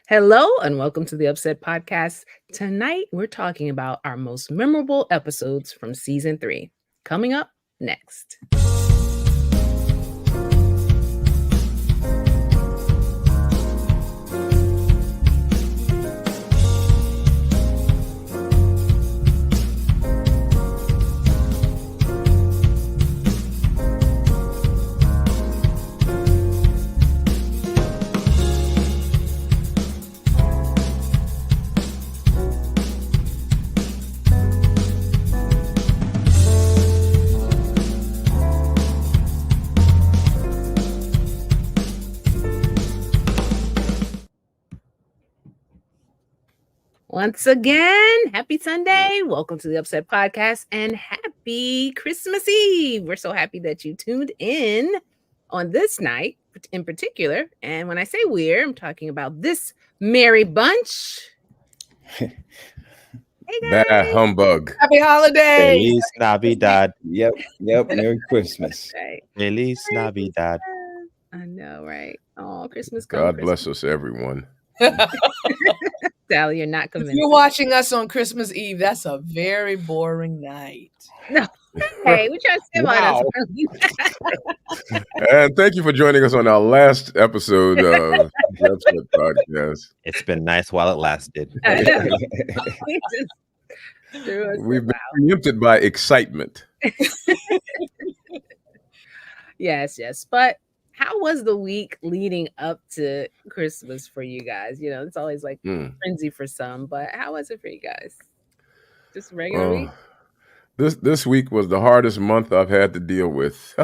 Hello and welcome to the UpSet podcast. Tonight we're talking about our most memorable episodes from season 3. Coming up next. Once again, happy Sunday. Welcome to the UpSet podcast and happy Christmas Eve. We're so happy that you tuned in on this night in particular. And when I say I'm talking about this merry bunch. Hey guys. Bad humbug. Happy holiday. Feliz Navidad. Yep. Merry Christmas. Right. Feliz Navidad. I know, right? Oh, Christmas. God bless us, everyone. Sally, you're not convinced. If you're watching us on Christmas Eve, that's a very boring night. No. Hey, we try to stay on us. And thank you for joining us on our last episode of the UpSet podcast. It's been nice while it lasted. We've been preempted by excitement. Yes. But how was the week leading up to Christmas for you guys? You know, it's always like frenzy for some, but how was it for you guys? Just regular week? This week was the hardest month I've had to deal with.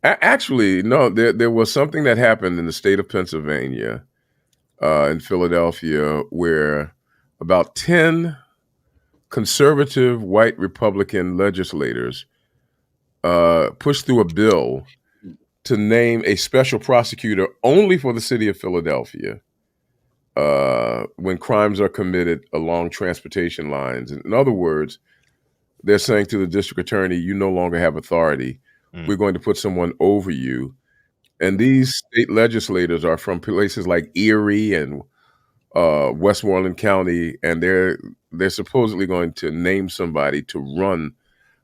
Actually, no, there was something that happened in the state of Pennsylvania, in Philadelphia, where about 10 conservative white Republican legislators pushed through a bill to name a special prosecutor only for the city of Philadelphia when crimes are committed along transportation lines. In other words, they're saying to the district attorney, you no longer have authority. We're going to put someone over you. And these state legislators are from places like Erie and Westmoreland County, and they're supposedly going to name somebody to run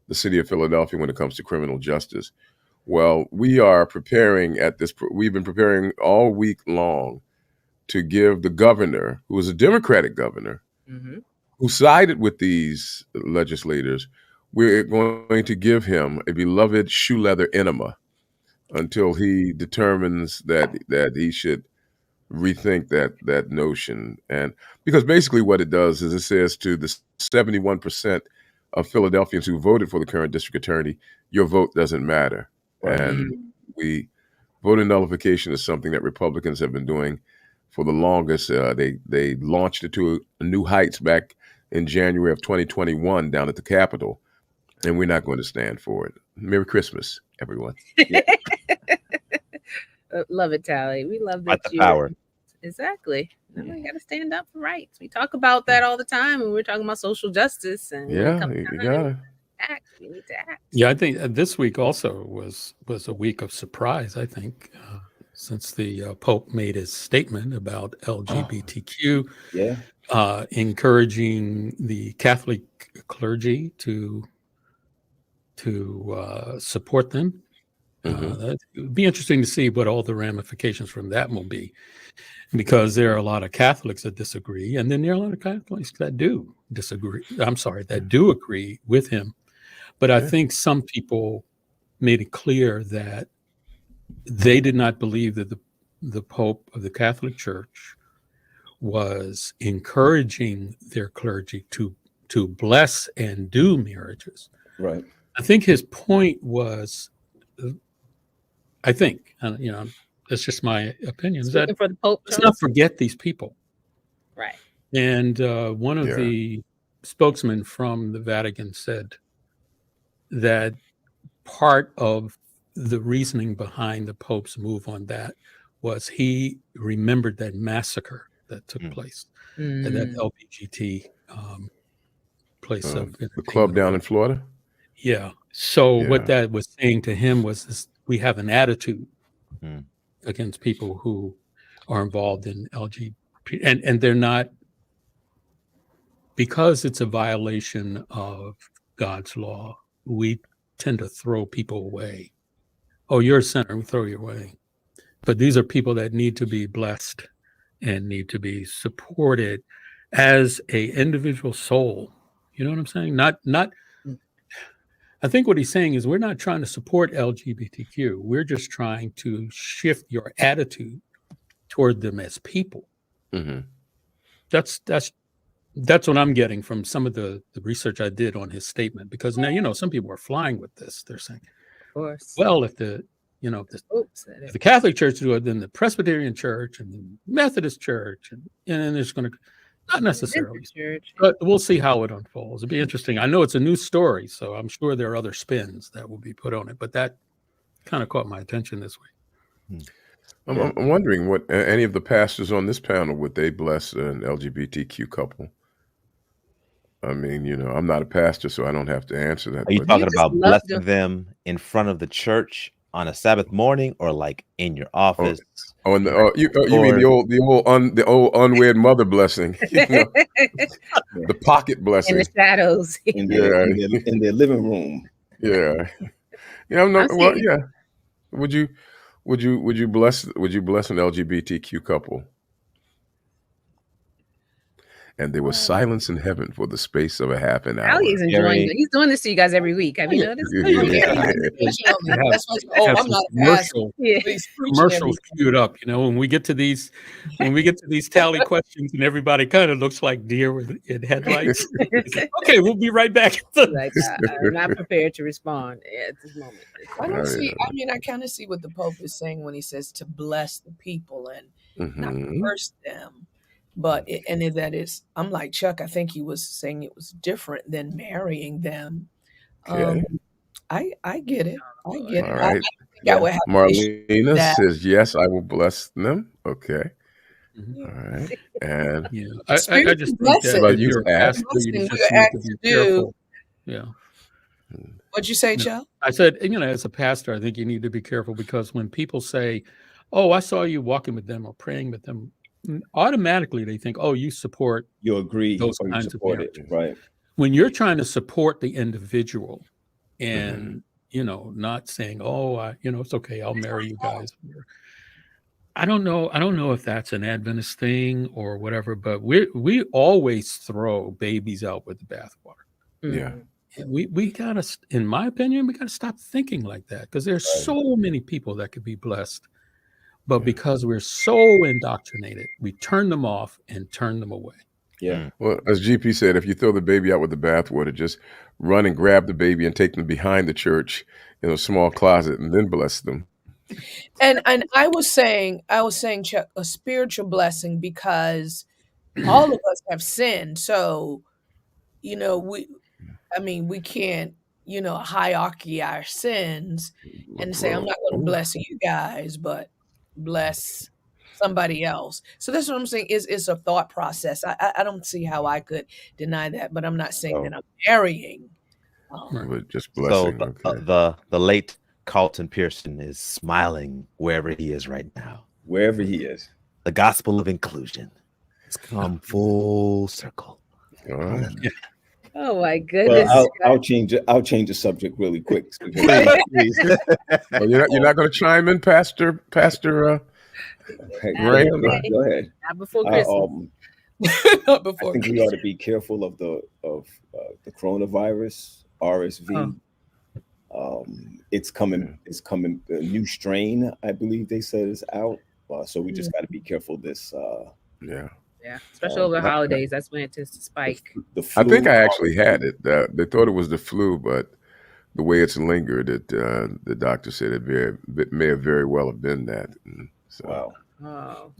the city of Philadelphia when it comes to criminal justice. Well, we are preparing we've been preparing all week long to give the governor, who is a Democratic governor, who sided with these legislators, we're going to give him a beloved shoe leather enema until he determines that he should rethink that notion. And because basically what it does is it says to the 71% of Philadelphians who voted for the current district attorney, your vote doesn't matter. Right. And voter nullification is something that Republicans have been doing for the longest. They launched it to new heights back in January of 2021 down at the Capitol, and we're not going to stand for it. Merry Christmas, everyone. Love it, Tally. We love that. The power. Exactly. No, you got to stand up for rights. We talk about that all the time when we're talking about social justice. And you gotta act. We need to act. Yeah, I think this week also was a week of surprise. I think since the Pope made his statement about LGBTQ, encouraging the Catholic clergy to support them. It would be interesting to see what all the ramifications from that will be, because there are a lot of Catholics that disagree, and then there are a lot of Catholics that do disagree. That do agree with him. But I think some people made it clear that they did not believe that the Pope of the Catholic Church was encouraging their clergy to bless and do marriages. Right. I think his point was, that's just my opinion. Is that for the Pope, let's not forget these people. Right. And one of the spokesmen from the Vatican said that part of the reasoning behind the Pope's move on that was he remembered that massacre that took place at that LBGT place of the club down in Florida. Yeah. So what that was saying to him was this: we have an attitude against people who are involved in LGBT, and they're not, because it's a violation of God's law. We tend to throw people away. Oh, you're a sinner, we throw you away. But these are people that need to be blessed and need to be supported as a individual soul. You know what I'm saying? Not. I think what he's saying is we're not trying to support LGBTQ. We're just trying to shift your attitude toward them as people. Mm-hmm. That's what I'm getting from some of the research I did on his statement. Because now, some people are flying with this. They're saying, Of course. well, if the Catholic Church do it, then the Presbyterian Church and the Methodist Church, and then there's going to, not necessarily, but we'll see how it unfolds. It'll be interesting. I know it's a new story, so I'm sure there are other spins that will be put on it, but that kind of caught my attention this week. I'm wondering what any of the pastors on this panel, would they bless an LGBTQ couple? I mean, I'm not a pastor, so I don't have to answer that. Are you talking about blessing them in front of the church on a Sabbath morning, or like in your office? You mean the old unwed mother blessing? The pocket blessing in the shadows, in their living room. Yeah, yeah. Would you bless an LGBTQ couple? And there was silence in heaven for the space of a half an hour. Ali's enjoying it. He's doing this to you guys every week. Have you noticed? I'm not commercials queued up. When we get to these tally questions, and everybody kind of looks like deer in headlights. Okay, we'll be right back. Like, I'm not prepared to respond at this moment. I don't see. I mean, I kind of see what the Pope is saying when he says to bless the people and not curse them. But I'm like Chuck. I think he was saying it was different than marrying them. Okay. I get it. I get it. All right. I would have Marlena says yes, I will bless them. Okay. Mm-hmm. All right. And I just think that you're a pastor, you just need to be careful. Yeah. What'd you say, Chuck? I said, as a pastor, I think you need to be careful, because when people say, "Oh, I saw you walking with them or praying with them," automatically they think, "Oh, you agree those kinds of marriages." Right. When you're trying to support the individual and not saying, "Oh, it's okay, I'll marry you guys." I don't know if that's an Adventist thing or whatever, but we always throw babies out with the bathwater. Yeah. And we gotta, in my opinion, we gotta stop thinking like that, because there's so many people that could be blessed. But because we're so indoctrinated, we turn them off and turn them away. Yeah. Well, as GP said, if you throw the baby out with the bathwater, just run and grab the baby and take them behind the church in a small closet and then bless them. And I was saying, Chuck, a spiritual blessing, because all of us have sinned. So, we can't, hierarchy our sins and say, I'm not going to bless you guys, but bless somebody else. So that's what I'm saying. It's a thought process. I don't see how I could deny that, but I'm not saying that I'm marrying. But just blessing. So the late Carlton Pearson is smiling wherever he is right now. Wherever he is. The gospel of inclusion has come full circle. All right. Oh my goodness! Well, I'll change the subject really quick. Please. Well, you're not going to chime in, Pastor. Ray, go ahead. Not before Christmas. Not before. I think we ought to be careful of the coronavirus, RSV. It's coming. It's coming. A new strain, I believe they said, is out. So we just got to be careful. Yeah, especially over holidays. That's when it tends to spike. I think I actually had it. They thought it was the flu, but the way it's lingered, the doctor said it may have very well have been that. And so, wow.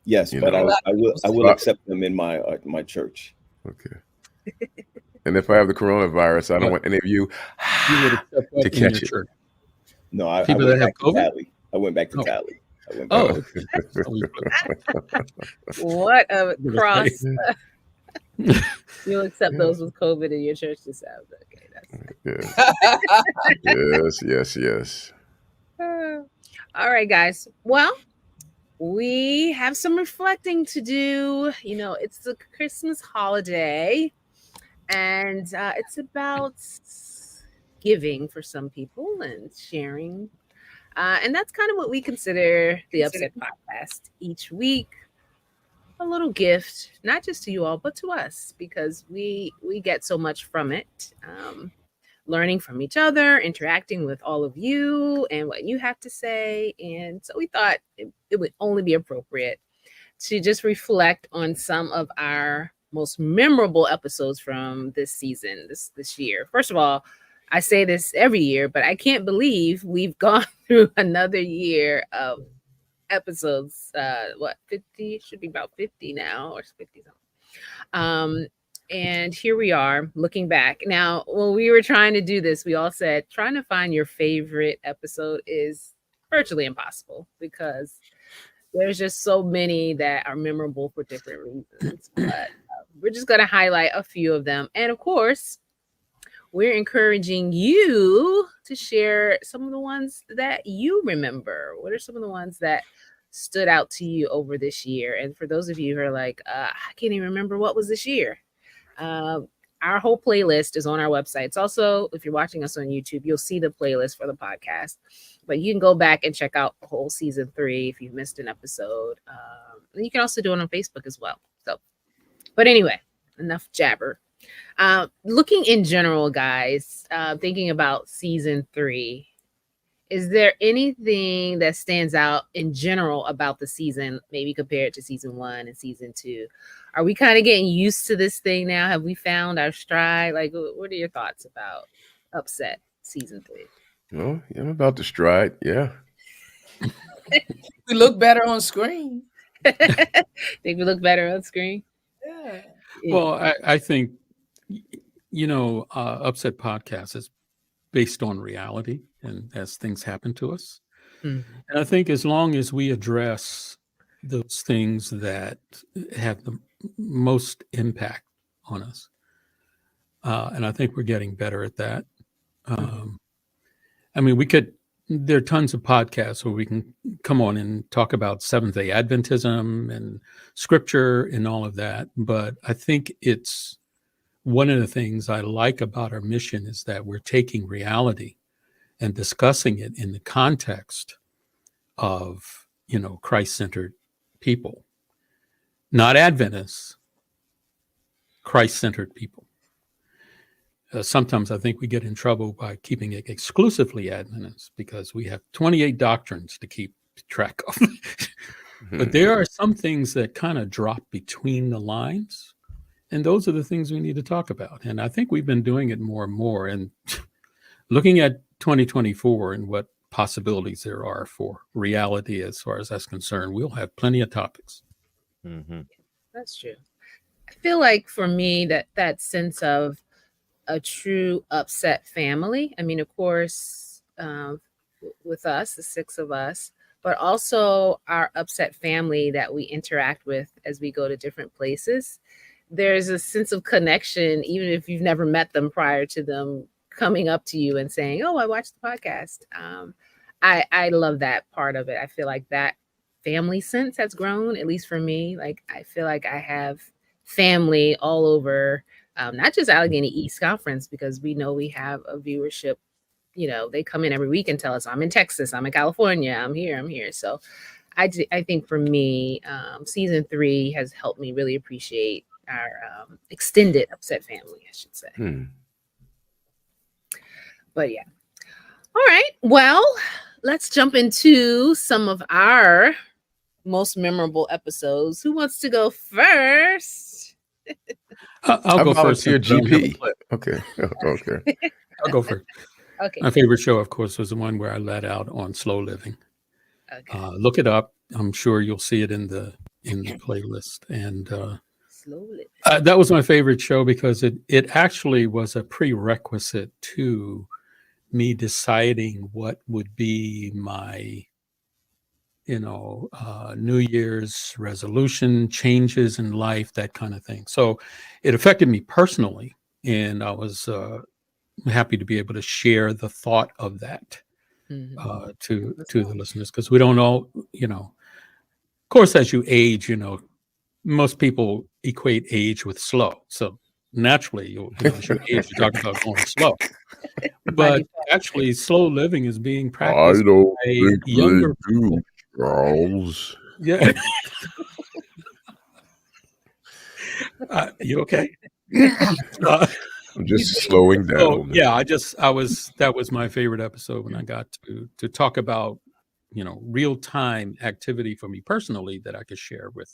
Yes, but I will accept them in my church. Okay. And if I have the coronavirus, I don't want any of you to catch it. Church. No, I went back to Cali. I went back to Cali. What a cross. You'll accept those with COVID in your church this okay. Yes. All right, guys. Well, we have some reflecting to do. You know, it's the Christmas holiday, and it's about giving for some people and sharing. And that's kind of what we consider the UpSet podcast. Each week, a little gift, not just to you all, but to us, because we get so much from it. Learning from each other, interacting with all of you and what you have to say. And so we thought it would only be appropriate to just reflect on some of our most memorable episodes from this season, this year. First of all, I say this every year, but I can't believe we've gone through another year of episodes. 50? Should be about 50 now, or 50 something. And here we are looking back. Now, when we were trying to do this, we all said trying to find your favorite episode is virtually impossible because there's just so many that are memorable for different reasons. But we're just going to highlight a few of them. And of course, we're encouraging you to share some of the ones that you remember. What are some of the ones that stood out to you over this year? And for those of you who are like, I can't even remember what was this year. Our whole playlist is on our website. It's also, if you're watching us on YouTube, you'll see the playlist for the podcast. But you can go back and check out the whole season 3 if you've missed an episode. And you can also do it on Facebook as well. So, but anyway, enough jabber. Looking in general, guys, thinking about season 3, is there anything that stands out in general about the season, maybe compared to season 1 and season 2? Are we kind of getting used to this thing now? Have we found our stride? Like, what are your thoughts about UpSet season 3? Well, I'm about to stride. Yeah. We look better on screen. Think we look better on screen? Yeah. Well, I think, UpSet podcast is based on reality and as things happen to us. Mm-hmm. And I think as long as we address those things that have the most impact on us, and I think we're getting better at that. I mean, there are tons of podcasts where we can come on and talk about Seventh-day Adventism and scripture and all of that. But I think it's one of the things I like about our mission is that we're taking reality and discussing it in the context of, Christ-centered people, not Adventists, Christ-centered people. Sometimes I think we get in trouble by keeping it exclusively Adventist because we have 28 doctrines to keep track of. But there are some things that kind of drop between the lines, and those are the things we need to talk about. And I think we've been doing it more and more. And looking at 2024 and what possibilities there are for reality as far as that's concerned, we'll have plenty of topics. Mm-hmm. That's true. I feel like for me that sense of a true UpSet family. I mean, of course, with us, the 6 of us, but also our UpSet family that we interact with as we go to different places. There's a sense of connection, even if you've never met them prior to them coming up to you and saying, "Oh, I watched the podcast." I love that part of it. I feel like that family sense has grown, at least for me. Like, I feel like I have family all over. Not just Allegheny East Conference, because we know we have a viewership. They come in every week and tell us, I'm in Texas, I'm in California, I'm here. So I think for me, season 3 has helped me really appreciate our extended UpSet family, I should say. But yeah. All right. Well, let's jump into some of our most memorable episodes. Who wants to go first? I'll go first. GP. Okay. I'll go first. Okay. My favorite show, of course, was the one where I let out on Slow Living. Okay. Look it up. I'm sure you'll see it in the playlist. And Slow Living. That was my favorite show because it actually was a prerequisite to me deciding what would be my New Year's resolution, changes in life, that kind of thing. So it affected me personally, and I was happy to be able to share the thought of that to the listeners, because we don't all, course, as you age, most people equate age with slow. So naturally, as you age, you talk about going slow. But actually, slow living is being I practiced don't by think younger they do, people. Charles. Yeah. You okay? I'm just slowing So down. yeah, that was my favorite episode when I got to talk about, real time activity for me personally that I could share with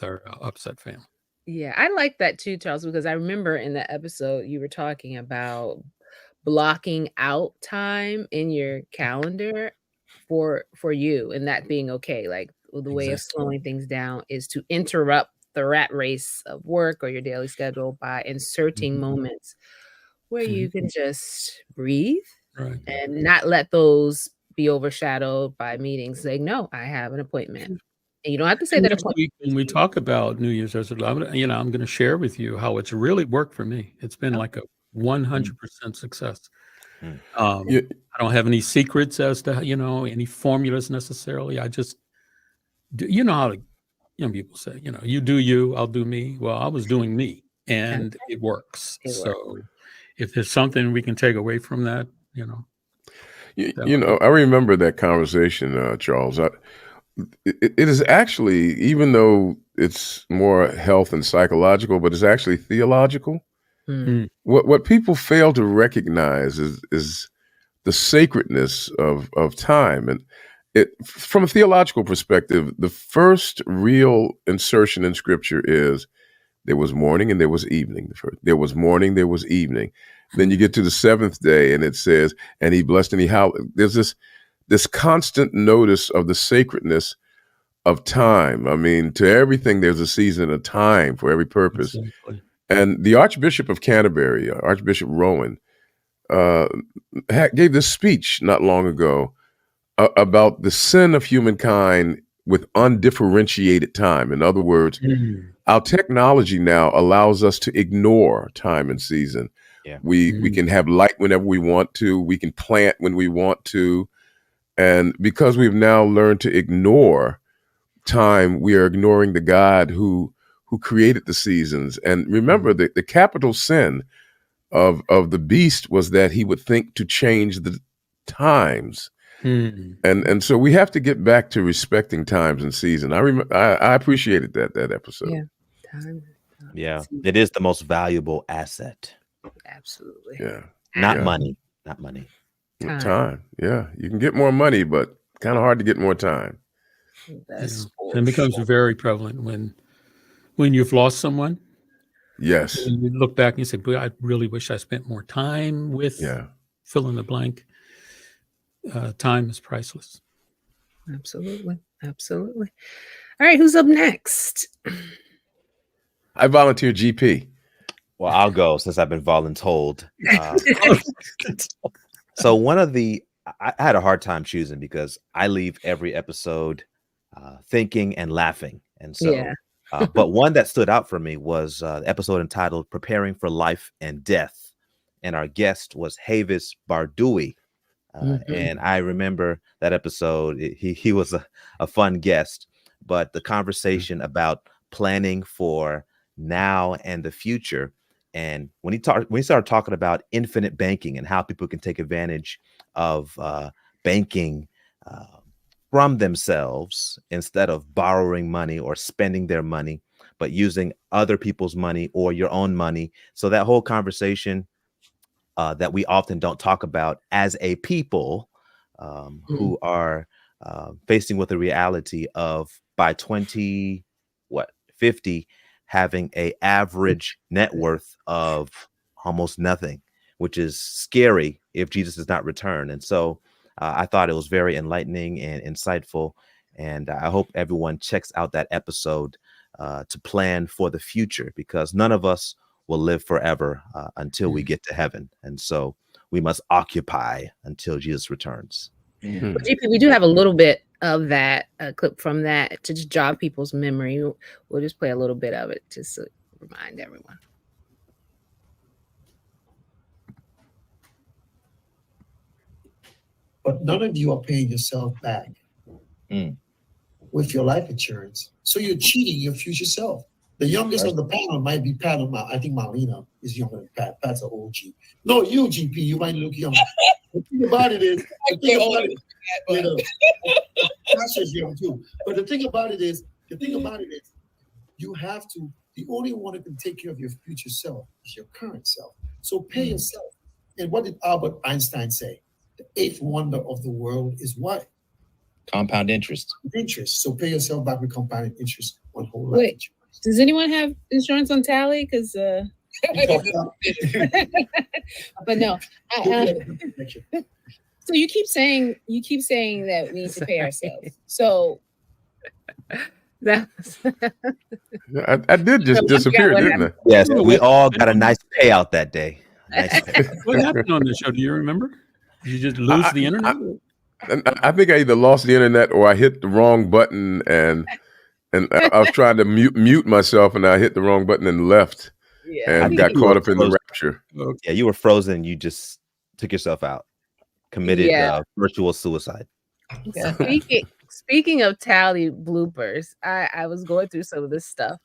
our UpSet family. Yeah, I like that too, Charles, because I remember in the episode you were talking about blocking out time in your calendar for you and that being okay. Like the way of Exactly. slowing things down is to interrupt the rat race of work or your daily schedule by inserting moments where you can just breathe Right. and not let those be overshadowed by meetings. Like, no, I have an appointment. And you don't have to say And that next appointment. week when we talk about New Year's resolution, I'm going to share with you how it's really worked for me. It's been like a 100% success. Yeah. I don't have any secrets as to any formulas necessarily. I just do. You know how young people say, you do you, I'll do me. Well, I was doing me, and it works. It So if there's something we can take away from that, I remember that conversation, Charles. It is actually, even though it's more health and psychological, but it's actually theological. What people fail to recognize is the sacredness of time. And from a theological perspective, the first real insertion in Scripture is there was morning and there was evening. There was morning, there was evening. Then you get to the seventh day and it says, and he blessed and he hallowed. There's this constant notice of the sacredness of time. I mean, to everything, there's a season of time for every purpose. Exactly. And the Archbishop of Canterbury, Archbishop Rowan, gave this speech not long ago about the sin of humankind with undifferentiated time. In other words, our technology now allows us to ignore time and season. Yeah. We can have light whenever we want to. We can plant when we want to. And because we've now learned to ignore time, we are ignoring the God who created the seasons. And remember, the capital sin of the beast was that he would think to change the times. And so we have to get back to respecting times and season. I appreciated that episode. Yeah. Time. Yeah. It is the most valuable asset. Absolutely. Yeah. Not money. Not money. Time. Yeah. You can get more money, but kind of hard to get more time. That's and it becomes very prevalent when you've lost someone. Yes. And you look back and you say, boy, I really wish I spent more time with fill in the blank. Time is priceless. Absolutely. Absolutely. All right. Who's up next? I volunteer GP. Well, I'll go since I've been voluntold. So I had a hard time choosing because I leave every episode thinking and laughing. And so, but one that stood out for me was the episode entitled Preparing for Life and Death. And our guest was Havis Bardui. And I remember that episode. He was a fun guest, but the conversation about planning for now and the future. And when he started talking about infinite banking and how people can take advantage of banking from themselves instead of borrowing money or spending their money, but using other people's money or your own money. So that whole conversation that we often don't talk about as a people who are facing with the reality of by 50 having a average net worth of almost nothing, which is scary if Jesus does not return. And so I thought it was very enlightening and insightful. And I hope everyone checks out that episode to plan for the future, because none of us will live forever until we get to heaven. And so we must occupy until Jesus returns. But GP, we do have a little bit of that clip from that to just jog people's memory. We'll just play a little bit of it just to remind everyone. But none of you are paying yourself back. with your life insurance. So you're cheating your future self. The youngest on the panel might be Pat. I think Marlena is younger than Pat. Pat's an old G. No, you GP, you might look young. The thing about it is, Tasha's young too. But the thing about it is, you have to. The only one who can take care of your future self is your current self. So pay yourself. And what did Albert Einstein say? The eighth wonder of the world is what? Compound interest. Interest. So pay yourself back with compounded interest on whole life. Wait, does anyone have insurance on Tally? Because but no. So you keep saying that we need to pay ourselves. So that's I did just disappear, didn't I? Yes, we all got a nice payout that day. Nice payout. What happened on the show? Do you remember? Did you just lose the internet? I think I either lost the internet or I hit the wrong button, and I was trying to mute myself, and I hit the wrong button and left, and got caught up in the rapture. Yeah, you were frozen. You just took yourself out, committed virtual suicide. Speaking of Tally bloopers, I was going through some of this stuff,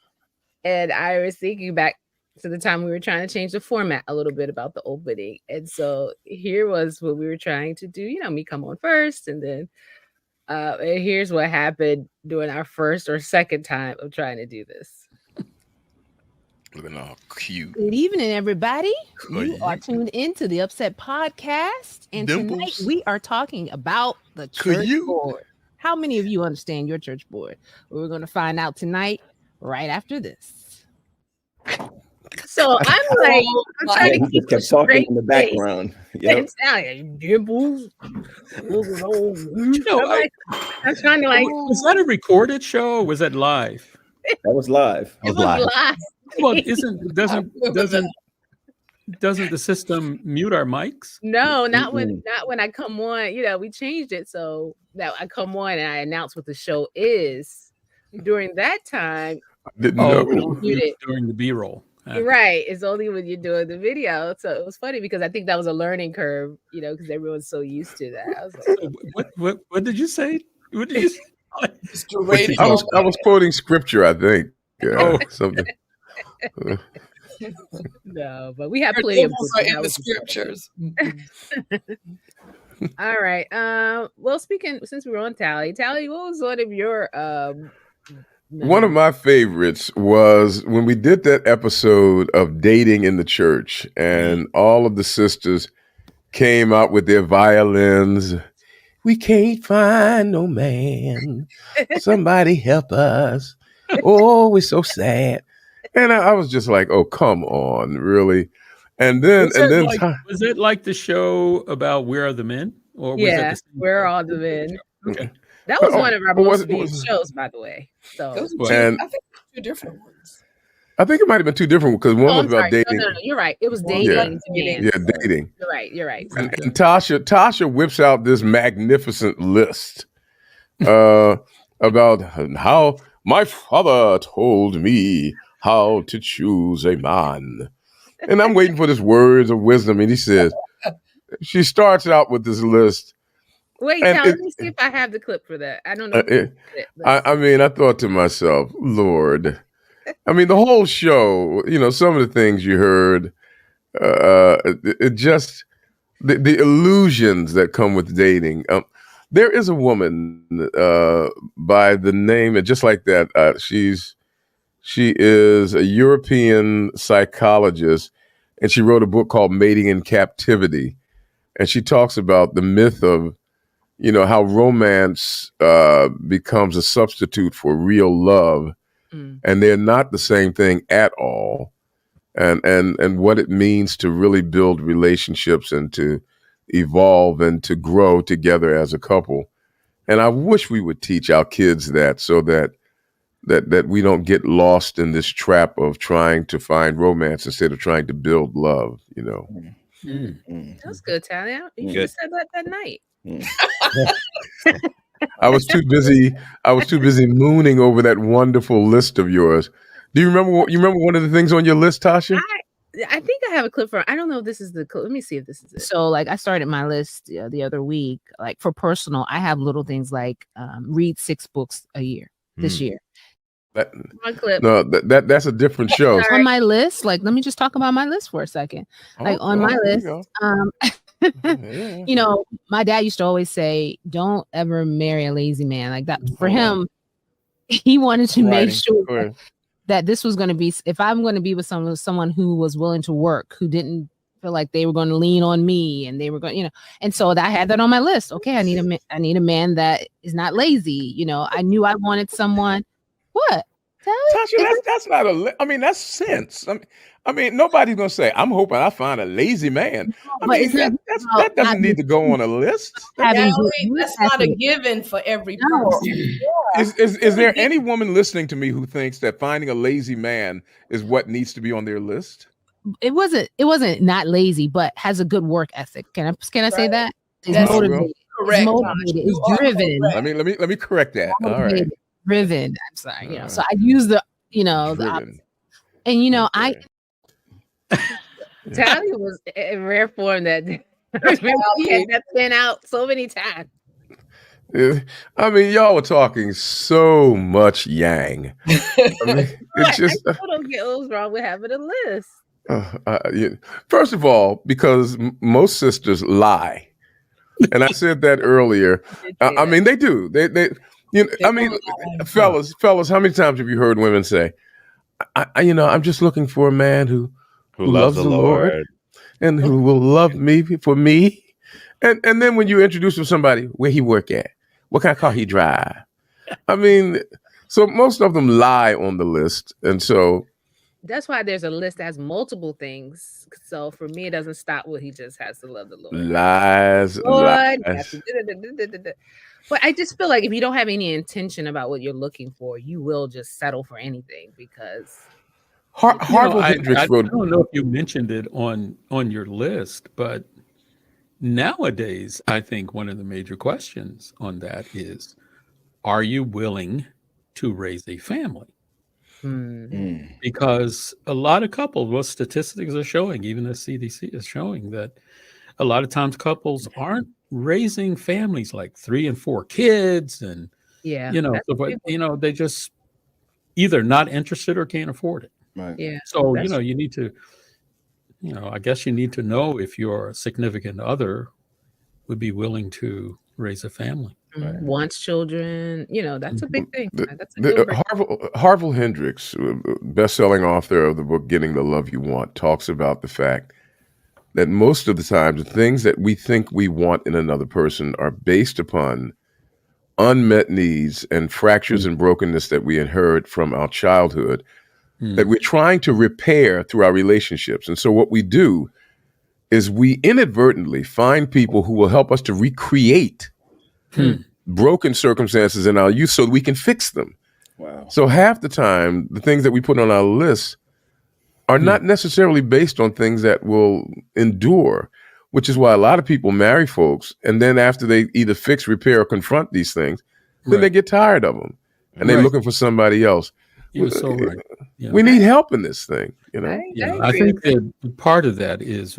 and I was thinking back to the time we were trying to change the format a little bit about the opening. And so here was what we were trying to do. You know, me come on first, and then and here's what happened during our first or second time of trying to do this. Looking all cute. Good evening, everybody. You are tuned into the UpSet podcast, and tonight we are talking about the church board. How many of you understand your church board? We're going to find out tonight, right after this. So I'm like, I'm trying to keep kept talking in the background. Yep. Dimples. I'm trying to like. Was that a recorded show or was that live? That was live. It was live. Well, doesn't the system mute our mics? No, not when I come on. You know, we changed it so that I come on and I announce what the show is. During that time, during the B-roll. Right. It's only when you're doing the video. So it was funny because I think that was a learning curve, you know, because everyone's so used to that. I was like, what did you say? What did you say? I was quoting scripture, I think. Something. No, but we have plenty of in the scriptures. All right. Well, since we were on Tally, what was one of your one of my favorites was when we did that episode of dating in the church, and all of the sisters came out with their violins. We can't find no man. Somebody help us. Oh, we're so sad. And I was just like, oh, come on, really? And then was it like the show about Where Are the Men? Or was Where Are the Men? Okay. That was one of our most viewed shows, by the way. So I think two different ones. I think it might have been two different because one was about dating. No, you're right. It was dating. Yeah, dating. You're right. And Tasha whips out this magnificent list about how my father told me how to choose a man. And I'm waiting for this words of wisdom. And he says, she starts out with this list. Wait, let me see if I have the clip for that. I don't know. I mean, I thought to myself, Lord, I mean, the whole show, you know, some of the things you heard, it just, the illusions that come with dating. There is a woman by the name, and just like that, she is a European psychologist, and she wrote a book called Mating in Captivity. And she talks about the myth of, you know, how romance becomes a substitute for real love, and they're not the same thing at all. And what it means to really build relationships and to evolve and to grow together as a couple. And I wish we would teach our kids that so that we don't get lost in this trap of trying to find romance instead of trying to build love, you know. That was good, Tally. You should have said that night. I was too busy mooning over that wonderful list of yours. Do you remember one of the things on your list, Tasha? I think I have a clip for. I don't know if this is the clip. Let me see if this is it. So, like, I started my list the other week. Like for personal, I have little things like read 6 books a year this year. One clip. No, that's a different show. On my list, like, let me just talk about my list for a second. Like on my list, you know, my dad used to always say, "Don't ever marry a lazy man." Like that for him, he wanted to make sure that this was going to be, if I'm going to be with someone who was willing to work, who didn't feel like they were going to lean on me, and they were going, you know, and so I had that on my list. Okay, I need a man that is not lazy. You know, I knew I wanted someone. What? Tasha, that's not I mean, that's sense. I mean, nobody's gonna say, "I'm hoping I find a lazy man." I mean, that doesn't need to go on a list. That's not a given for every person. Is there any woman listening to me who thinks that finding a lazy man is what needs to be on their list? It wasn't not lazy, but has a good work ethic. Can I say that? Is motivated. Correct. Motivated. Is driven. Let me correct that. All right. Driven. I'm sorry. You know, so I use the, you know, the opposite. And you know, Tally was in rare form that he had that pin out so many times. I mean, y'all were talking so much yang. I mean, it's just. I don't get what was wrong with having a list. First of all, because most sisters lie, and I said that earlier. I mean, they do. They. You know, I mean, fellas, how many times have you heard women say, I'm just looking for a man who loves the Lord and who will love me for me. And then when you introduce to somebody, where he work at, what kind of car he drive. I mean, so most of them lie on the list. And so that's why there's a list that has multiple things. So for me, it doesn't stop with he just has to love the Lord. Lies. But I just feel like if you don't have any intention about what you're looking for, you will just settle for anything because. I don't know if you mentioned it on your list, but nowadays, I think one of the major questions on that is, are you willing to raise a family? Because a lot of couples, what statistics are showing, even the CDC is showing that a lot of times couples aren't raising families like 3 and 4 kids, and they just either not interested or can't afford it. Right. Yeah. So you need to, I guess you need to know if your significant other would be willing to raise a family. Right. Wants children, that's a big thing. Harville Hendricks, best-selling author of the book Getting the Love You Want, talks about the fact that most of the time the things that we think we want in another person are based upon unmet needs and fractures and brokenness that we inherit from our childhood that we're trying to repair through our relationships. And so what we do is we inadvertently find people who will help us to recreate broken circumstances in our youth so that we can fix them. Wow. So half the time, the things that we put on our list are not necessarily based on things that will endure, which is why a lot of people marry folks, and then after they either fix, repair, or confront these things, then they get tired of them, and they're looking for somebody else. You're so right. Yeah. We need help in this thing, I think that part of that is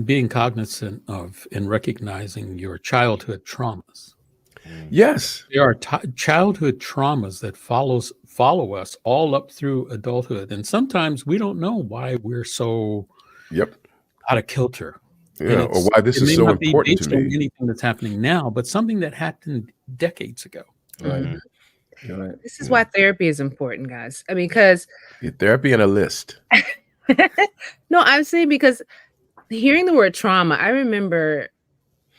being cognizant of and recognizing your childhood traumas. Yes. There are childhood traumas that follow us all up through adulthood. And sometimes we don't know why we're so out of kilter. Yeah, or why this is so important to me. Anything that's happening now, but something that happened decades ago. Right. Right. This is why therapy is important, guys. I mean, because therapy and a list. No, I'm saying because hearing the word trauma, I remember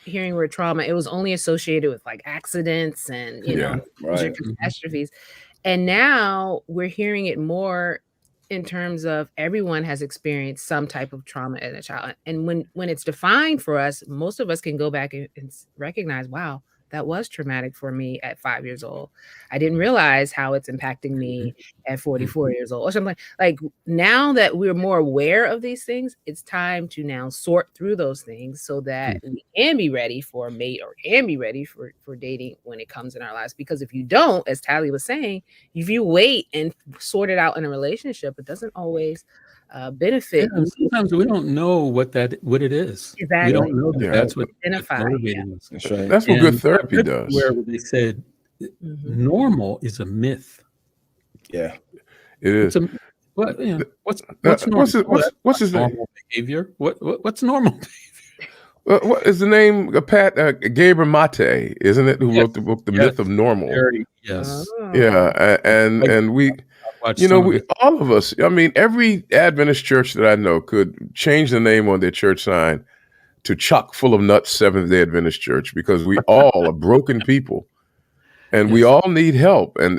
hearing the word trauma, it was only associated with like accidents and major catastrophes. And now we're hearing it more in terms of everyone has experienced some type of trauma as a child. And when it's defined for us, most of us can go back and recognize, wow, that was traumatic for me at 5 years old. I didn't realize how it's impacting me at 44 years old or something. Like now that we're more aware of these things, it's time to now sort through those things so that we can be ready for a mate or can be ready for dating when it comes in our lives. Because if you don't, as Tally was saying, if you wait and sort it out in a relationship, it doesn't always benefit. Yeah, and sometimes we don't know what it is. Exactly. We don't know that Yeah. that's what's Identify, motivating us. That's right. That's what good And therapy I read does. Where they said normal is a myth. Yeah. It is. It's a, what, you know, what's What's normal? what's his name? Normal behavior? What's normal? What is the name? Pat Gabriel Mate, isn't it? Who Yes. wrote the book, The Yes. Myth of Normal? Yes. Oh. Yeah, and we, Watch you know, some of we it. all of us. I mean, every Adventist church that I know could change the name on their church sign to "Chock full of nuts Seventh Day Adventist Church" because we all are broken people, and we Yes. all need help. And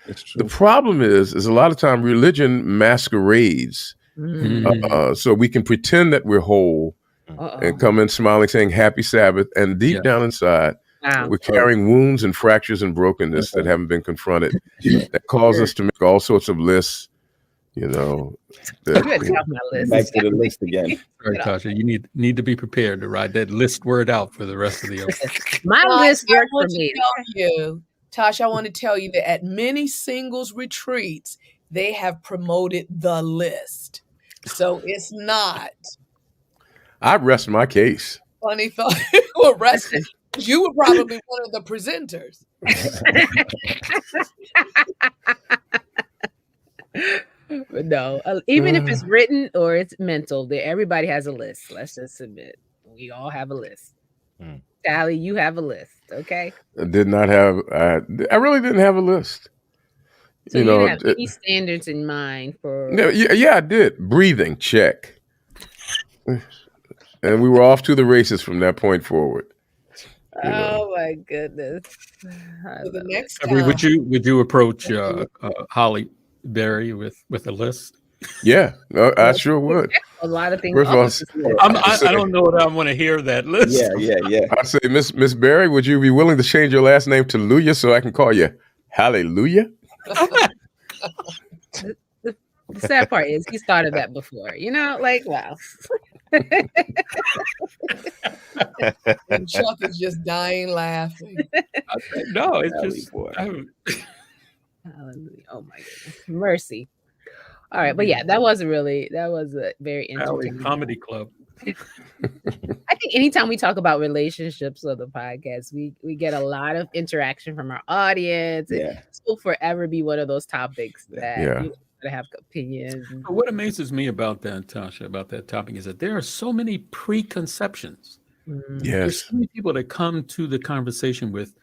It's true. the problem is a lot of time religion masquerades, Mhm. so we can pretend that we're whole and come in smiling, saying "Happy Sabbath," and deep Yeah. down inside, Wow. we're carrying wounds and fractures and brokenness that haven't been confronted. That cause us to make all sorts of lists, you know. You That, had to have my list. Back to the list again. Sorry, Tasha. You need to be prepared to ride that list word out for the rest of the episode. My Tosh, list I worked for want to me. tell you, Tosh, I want to tell you that at many singles retreats, they have promoted the list. So it's not I rest my case. funny thought. Well, rest, you were probably one of the presenters. But no, even if it's written or it's mental, everybody has a list. Let's just admit, we all have a list. Sally, you have a list, okay? I did not have. I really didn't have a list. So you didn't have any standards in mind for. Yeah, I did. Breathing, check. And we were off to the races from that point forward. Oh my goodness! So the next I mean, time, would you approach Holly Berry with a list? Yeah, I sure would. A lot of things. First of all, off this list. I don't know what I want to hear that list. Yeah. I say, Miss Berry, would you be willing to change your last name to Luya so I can call you Hallelujah? The sad part is he started that before. You know, like wow. and Chuck is just dying laughing. No, it's Hallelujah, just boy. Hallelujah. Oh my goodness. Mercy. All right. But yeah, that was a very Valley entertaining Comedy Club. I think anytime we talk about relationships on the podcast, we get a lot of interaction from our audience. Yeah. This will forever be one of those topics that Yeah. you gotta have opinions. But what amazes me about that, Tasha, about that topic is that there are so many preconceptions. There's Yes. so many people that come to the conversation with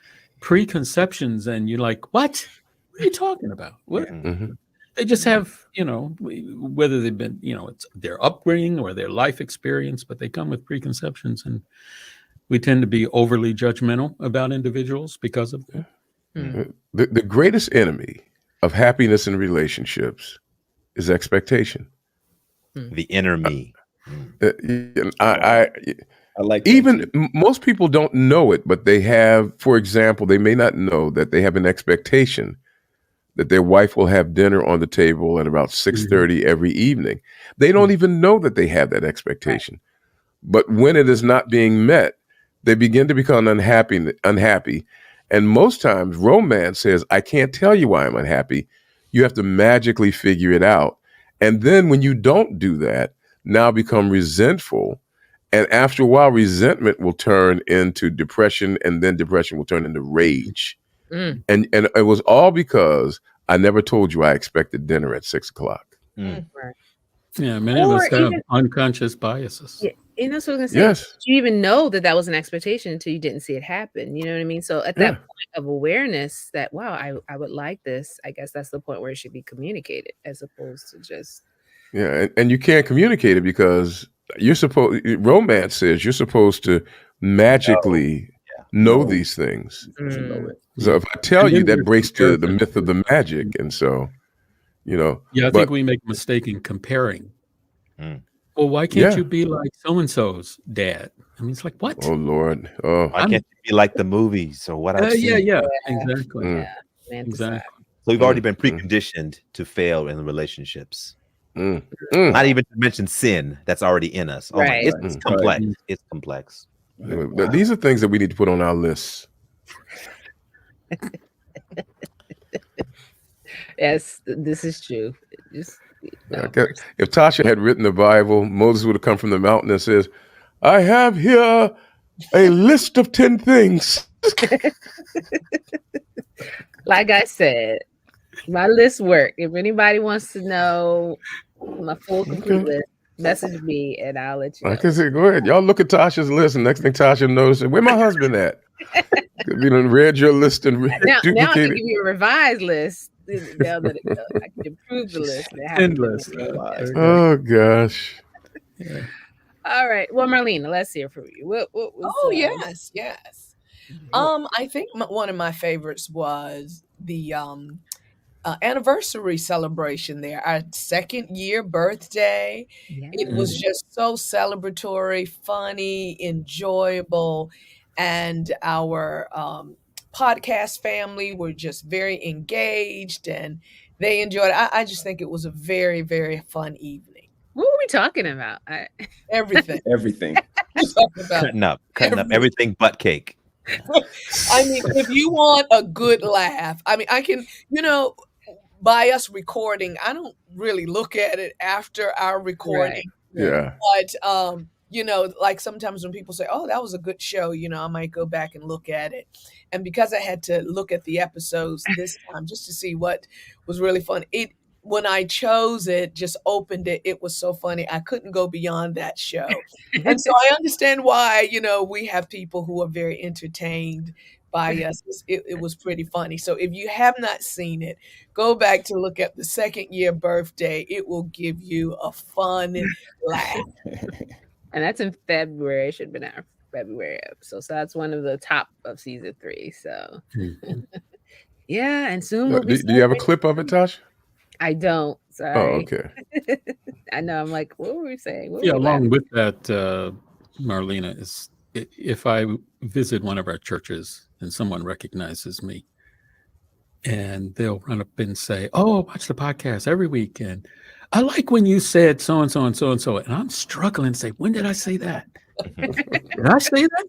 preconceptions, and you're like, what? What are you talking about? What? Mhm. They just have, whether they've been, it's their upbringing or their life experience, but they come with preconceptions, and we tend to be overly judgmental about individuals because of that. The greatest enemy of happiness in relationships is expectation. The inner me. I like that even too. most people don't know it, but they have, for example, they may not know that they have an expectation that their wife will have dinner on the table at about 6:30 every evening. They don't even know that they have that expectation. But when it is not being met, they begin to become unhappy. And most times romance says, I can't tell you why I'm unhappy. You have to magically figure it out. And then when you don't do that, now become resentful. And after a while, resentment will turn into depression, and then depression will turn into rage. And it was all because I never told you I expected dinner at 6:00. Right. Yeah, many of us have unconscious biases. Yeah, and that's what I was gonna say. Yes. You even know that was an expectation until you didn't see it happen. You know what I mean? So at that point of awareness that, wow, I would like this, I guess that's the point where it should be communicated as opposed to just. Yeah, and you can't communicate it because romance says you're supposed to magically know these things. So if I tell you, that breaks the myth of the magic. And so, I think we make a mistake in comparing. Well, why can't you be like so-and-so's dad? I mean, it's like, what? Oh, Lord. Oh, Why can't you be like the movies or what I've seen? Exactly. Yeah, Exactly. So we've already been preconditioned to fail in relationships. Not even to mention sin that's already in us. Oh Right. my God, it's complex. It's complex. These are things that we need to put on our lists. Yes, this is true. Just If Tasha had written the Bible, Moses would have come from the mountain and says, "I have here a list of 10 things." Like I said, my list work. If anybody wants to know my full complete list, message me and I'll let you know. Like I said, go ahead. Y'all look at Tasha's list, and next thing Tasha knows, where my husband at? You done read your list and now I can duplicated. give you a revised list. Now that I can improve the list. Endless. Oh gosh. Yeah. All right. Well, Marlena, let's hear from you. What was? Oh yes. I think one of my favorites was the anniversary celebration there, our 2nd year birthday. Yeah. It was just so celebratory, funny, enjoyable, and our podcast family were just very engaged and they enjoyed it. I just think it was a very, very fun evening. What were we talking about? Everything. Everything. Cutting up everything but cake. I mean, if you want a good laugh, I mean, I can, by us recording, I don't really look at it after our recording. Yeah. But, like sometimes when people say, oh, that was a good show, I might go back and look at it. And because I had to look at the episodes this time just to see what was really fun, when I chose it, just opened it, it was so funny. I couldn't go beyond that show. And so I understand why, we have people who are very entertained by us. It was pretty funny. So if you have not seen it, go back to look at the 2nd year birthday. It will give you a fun laugh. And that's in February. It should have been our February episode. So that's one of the top of season 3. So yeah, and soon we'll be. Do you have a clip of it, Tosh? I don't. Sorry. Oh, okay. I know. I'm like, what were we saying? Along with that, Marlena, is if I visit one of our churches and someone recognizes me, and they'll run up and say, "Oh, I watch the podcast every week, and I like when you said so and so and so and so," and I'm struggling to say, "When did I say that? Did I say that?"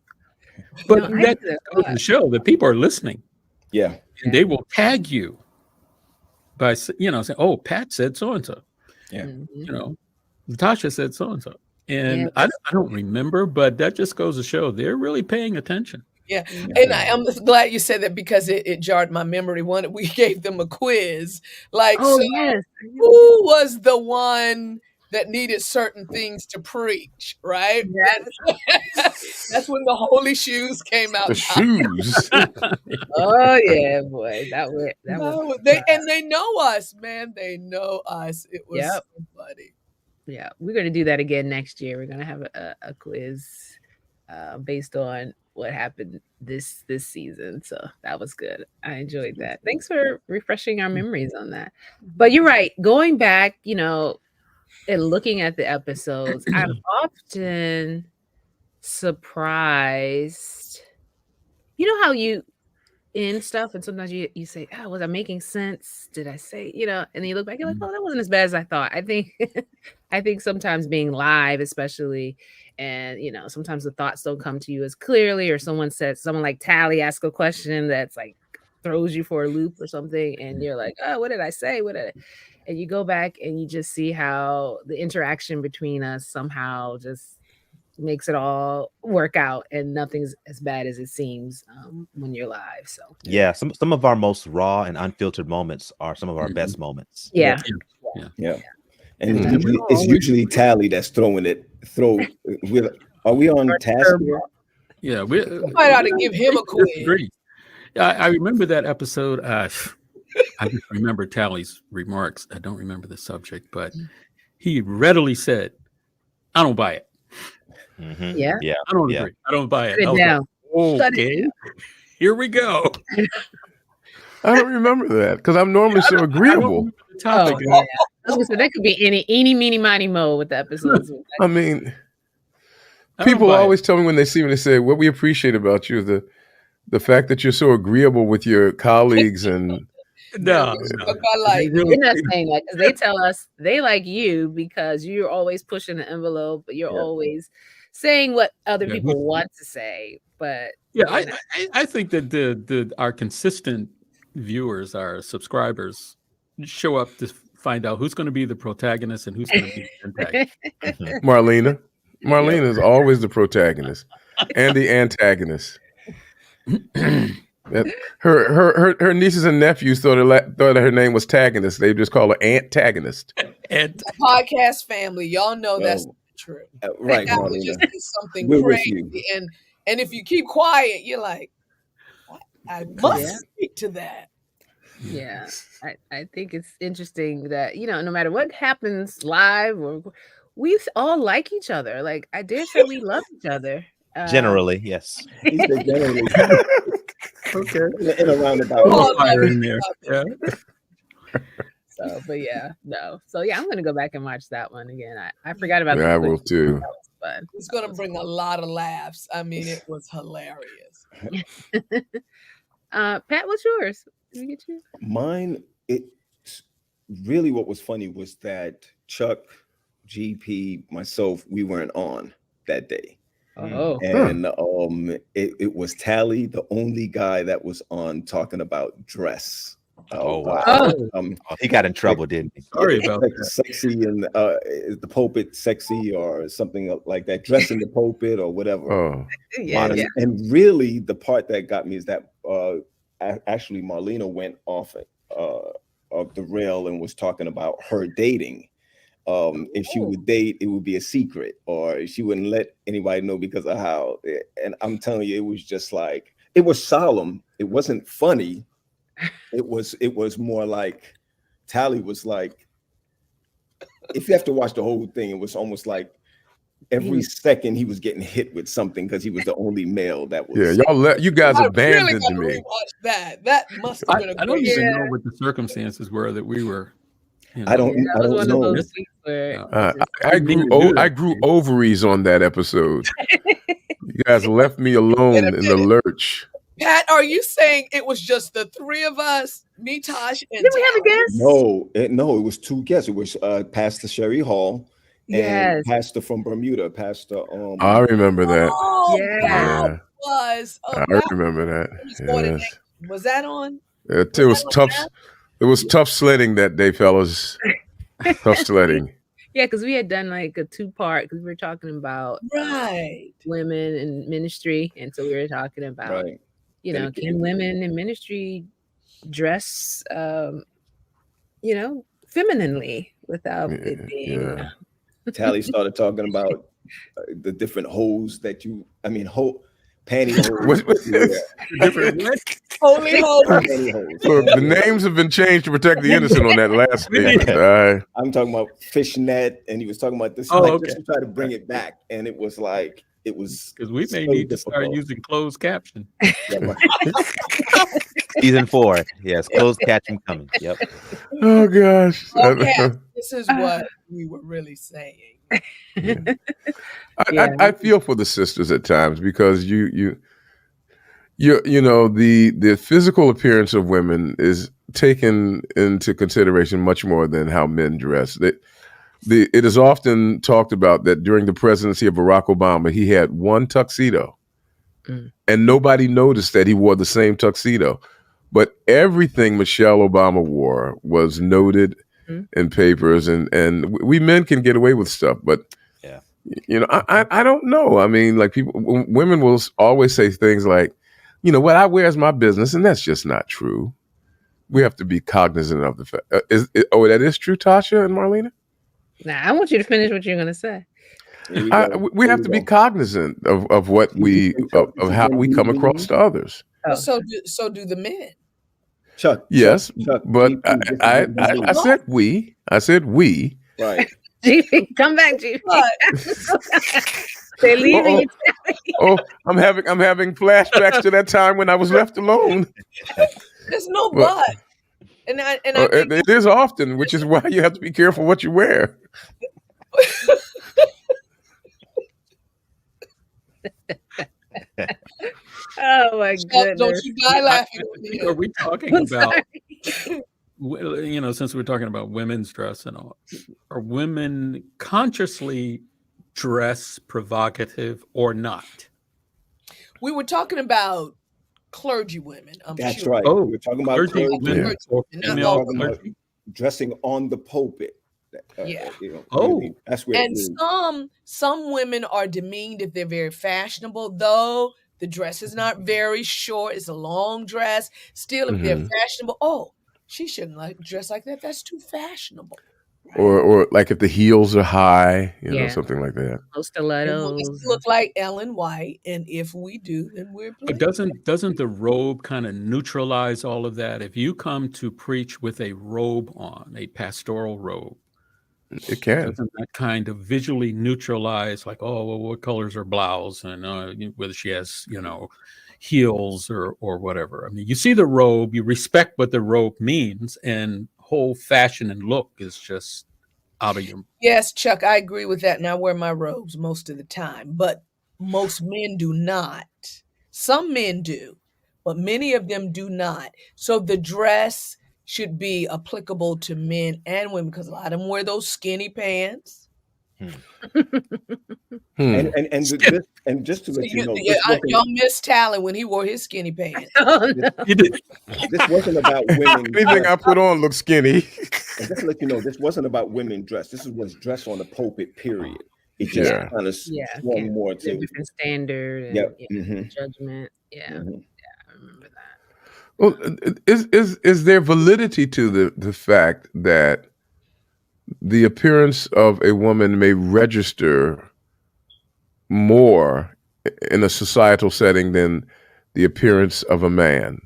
But that goes to show that people are listening. Yeah, and they will tag you by saying, "Oh, Pat said so and so." Yeah, Natasha said so and so, and I don't remember, but that just goes to show they're really paying attention. Yeah, and I'm glad you said that because it jarred my memory. We gave them a quiz, like, who was the one that needed certain things to preach, right? Yes. That's when the holy shoes came out. The shoes. Oh yeah, boy, that was they know us, man. They know us. It was so funny. Yeah, we're gonna do that again next year. We're gonna have a quiz based on what happened this season. So that was good. I enjoyed that. Thanks for refreshing our memories on that. But you're right. Going back, and looking at the episodes, I'm often surprised. You know how you in stuff and sometimes you say, "Oh, was I making sense? Did I say?" And then you look back, you're like, "Oh, that wasn't as bad as I thought." I think sometimes being live, especially, and sometimes the thoughts don't come to you as clearly, or someone like Tally ask a question that's like throws you for a loop or something, and you're like, "Oh, what did I say? And you go back and you just see how the interaction between us somehow just makes it all work out, and nothing's as bad as it seems when you're live. So yeah, some of our most raw and unfiltered moments are some of our best moments. Yeah. And it's usually Tally that's throwing it. Are we on task here? Yeah, we might ought to give him a quiz. I remember that episode. I just remember Tally's remarks. I don't remember the subject, but he readily said, "I don't buy it." Mm-hmm. Yeah, I don't agree. I don't buy it. Okay, here we go. I don't remember that because I'm normally so agreeable. I was gonna say that could be any, meeny, miny, mo with the episodes. I mean, people always tell me when they see me, they say, "What we appreciate about you is the fact that you're so agreeable with your colleagues." And no, they're not saying that because they tell us they like you because you're always pushing the envelope, but you're always saying what other people want to say. But I think that our consistent viewers, our subscribers, show up find out who's going to be the protagonist and who's going to be the antagonist. Marlena is always the protagonist and the antagonist. Her nieces and nephews thought her name was Tagonist. They just call her Antagonist. Podcast family, y'all know that's true. Right, Marlena. Just is something We're crazy, and if you keep quiet, you're like, I must speak to that. Yeah, I think it's interesting that, no matter what happens live, we all like each other. Like, I dare say we love each other. Generally, yes. He said generally. Okay. In a roundabout. Yeah. So, but no. So I'm gonna go back and watch that one again. I forgot about. I will too. That was fun. It's gonna bring a lot of laughs. I mean, it was hilarious. Pat, what's yours? Did we get you? Mine, it's really what was funny was that Chuck, GP, myself, we weren't on that day. Oh, and it was Tally, the only guy that was on talking about dress. Oh wow! He got in trouble, didn't he? Sorry about that. Sexy and is the pulpit sexy or something like that? Dressing the pulpit or whatever. Oh, and really, the part that got me is that actually Marlena went off of the rail and was talking about her dating. If she would date, it would be a secret, or she wouldn't let anybody know because of how. And I'm telling you, it was just like, it was solemn. It wasn't funny. It was more like Tally was like, if you have to watch the whole thing, it was almost like every second he was getting hit with something because he was the only male that was. Yeah, you guys abandoned me. That must have been. I don't even know what the circumstances were that we were. I don't know. I grew ovaries on that episode. You guys left me alone in the lurch. Pat, are you saying it was just the three of us, me, Tosh, and did we have a guest? No, it was two guests. It was Pastor Sherry Hall and Pastor from Bermuda, Pastor. I remember that. I remember that. Yes. Was that on? It was tough. It was tough sledding that day, fellas. Tough sledding. Yeah, because we had done like a 2-part because we were talking about women in ministry, and so we were talking about can women in ministry dress femininely without it being Tally started talking about the different holes that pantyhose. Holy holes. So the names have been changed to protect the innocent on that last statement. I'm talking about fishnet, and he was talking about this. Just to try to bring it back, and it was because we may need to start using closed caption. Season 4, yes, closed caption coming. Yep. Oh gosh. Okay, this is what we were really saying. I feel for the sisters at times because the physical appearance of women is taken into consideration much more than how men dress. It is often talked about that during the presidency of Barack Obama, he had one tuxedo, and nobody noticed that he wore the same tuxedo. But everything Michelle Obama wore was noted in papers, and we men can get away with stuff, but I don't know. I mean, like women will always say things like, what I wear is my business, and that's just not true. We have to be cognizant of the fact. That is true, Tasha and Marlena? Nah, I want you to finish what you're going to say. We have to be cognizant of what of how we come across to others. So do the men. Chuck. Yes, Chuck, but I said we. I said we. Right. GP, come back, GP. They're leaving you. I'm having flashbacks to that time when I was left alone. There's no but. And I think it is often, which is why you have to be careful what you wear. Oh my goodness! Don't you die laughing? Are we talking about? Since we're talking about women's dress and all, are women consciously dress provocative or not? We were talking about clergy women. That's sure. right. Oh, we're talking about clergy women. dressing on the pulpit. Yeah. Really, that's where. And some women are demeaned if they're very fashionable, though the dress is not very short. It's a long dress. Still, if they're fashionable, oh, she shouldn't dress like that. That's too fashionable. Right? Or like if the heels are high, you know, something like that. Stilettos. Look like Ellen White, and if we do, then we're. But doesn't the robe kind of neutralize all of that? If you come to preach with a robe on, a pastoral robe, it can. Doesn't that kind of visually neutralize, like, oh, well, what colors are blouse, and whether she has, heels or whatever. I mean, you see the robe, you respect what the robe means, and whole fashion and look is just out of your. Yes, Chuck, I agree with that. And I wear my robes most of the time, but most men do not. Some men do, but many of them do not. So the dress should be applicable to men and women, because a lot of them wear those skinny pants. And just to let you know, y'all missed Tally when he wore his skinny pants. This wasn't about women. Anything I put on looks skinny. And just to let you know, this wasn't about women dress. This was dress on the pulpit. Period. It just kind of swung more to different standard and judgment. Yeah, I remember that. Well, is there validity to the fact that the appearance of a woman may register more in a societal setting than the appearance of a man?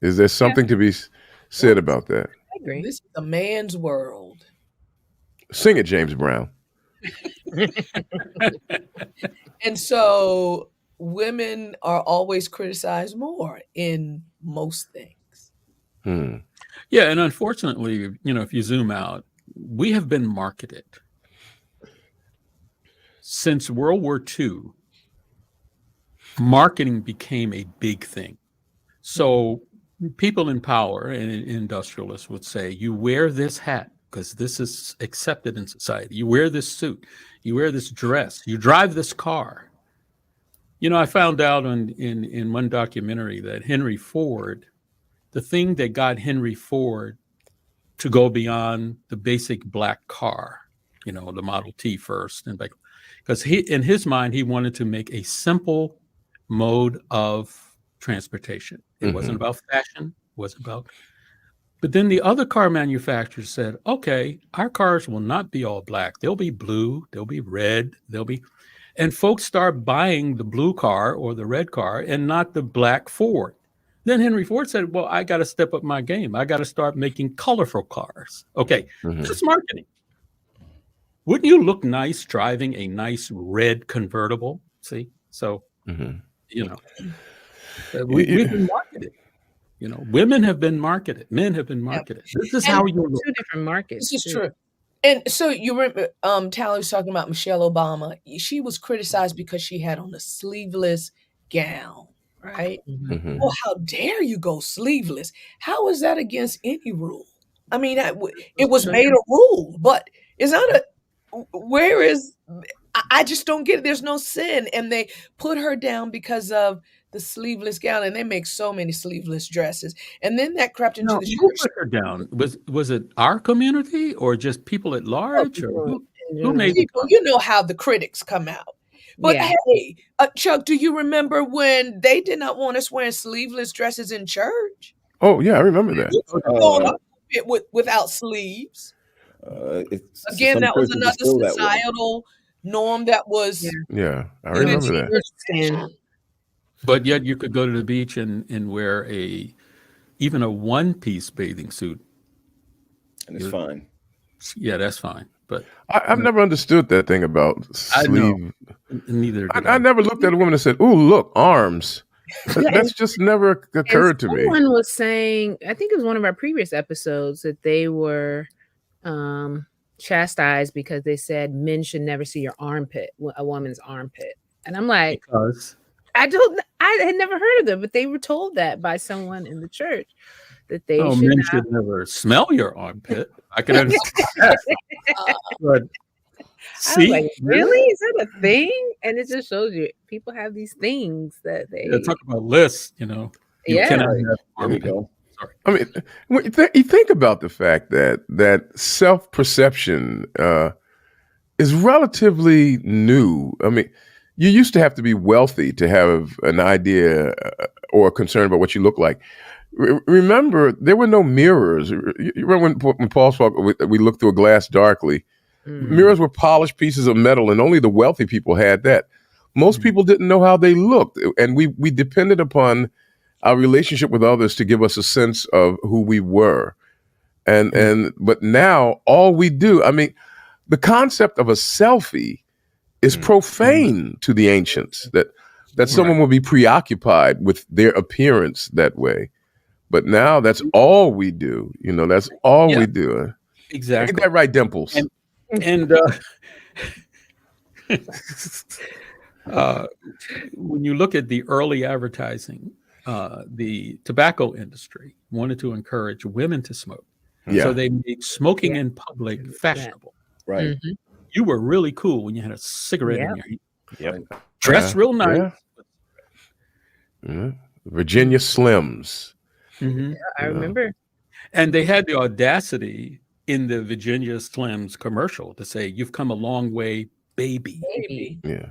Is there something to be said about that? I agree. This is a man's world. Sing it, James Brown. And so women are always criticized more in most things. Yeah, and unfortunately, if you zoom out, we have been marketed. Since World War II, marketing became a big thing. So people in power and industrialists would say, you wear this hat because this is accepted in society. You wear this suit. You wear this dress. You drive this car. I found out in one documentary that Henry Ford, the thing that got Henry Ford to go beyond the basic black car, the Model T first, and because in his mind, he wanted to make a simple mode of transportation. It wasn't about fashion, but then the other car manufacturers said, okay, our cars will not be all black. They'll be blue, they'll be red, and folks start buying the blue car or the red car and not the black Ford. Then Henry Ford said, well, I got to step up my game. I got to start making colorful cars. Okay, that's marketing. Wouldn't you look nice driving a nice red convertible? See? So, we've been marketed. Women have been marketed. Men have been marketed. This is how you look. Two different markets. This is true. And so you remember, Tally was talking about Michelle Obama. She was criticized because she had on a sleeveless gown, right? Well, how dare you go sleeveless? How is that against any rule? I mean, it was made a rule, but it's not I just don't get it. There's no sin. And they put her down because of the sleeveless gown, and they make so many sleeveless dresses. And then that crept into the who put her down? Was it our community or just people at large? Or who made people? You know how the critics come out. But hey, Chuck, do you remember when they did not want us wearing sleeveless dresses in church? Oh yeah, I remember that. Without sleeves. Again, that was another societal norm that was. Yeah, I remember that. But yet you could go to the beach and wear even a one-piece bathing suit. And it's fine. Yeah, that's fine. But I've never understood that thing about sleeve. Neither did I never looked at a woman and said, "Ooh, look, arms." That's just never occurred to me. Someone was saying, I think it was one of our previous episodes, that they were chastised because they said men should never see your armpit, a woman's armpit. And I'm like, because I had never heard of them, but they were told that by someone in the church that they should never smell your armpit. I can understand that. But see, I was like, really? Is that a thing? And it just shows you people have these things that they talk about lists, You cannot have There we go. Sorry. I mean, when you think about the fact that self-perception is relatively new. I mean, you used to have to be wealthy to have an idea or a concern about what you look like. Remember, there were no mirrors. You remember when Paul spoke, we looked through a glass darkly. Mirrors were polished pieces of metal, and only the wealthy people had that. Most people didn't know how they looked, and we depended upon our relationship with others to give us a sense of who we were. But now all we do, I mean, the concept of a selfie is profane to the ancients, that someone will be preoccupied with their appearance that way. But now that's all we do. You know, that's all we do. Exactly. Ain't that right, Dimples? And when you look at the early advertising, the tobacco industry wanted to encourage women to smoke. Yeah. So they made smoking in public fashionable. Right. You were really cool when you had a cigarette in your hand. Yep. Dressed real nice. Yeah. Virginia Slims. I remember. And they had the audacity in the Virginia Slims commercial to say, "You've come a long way, baby." Yeah.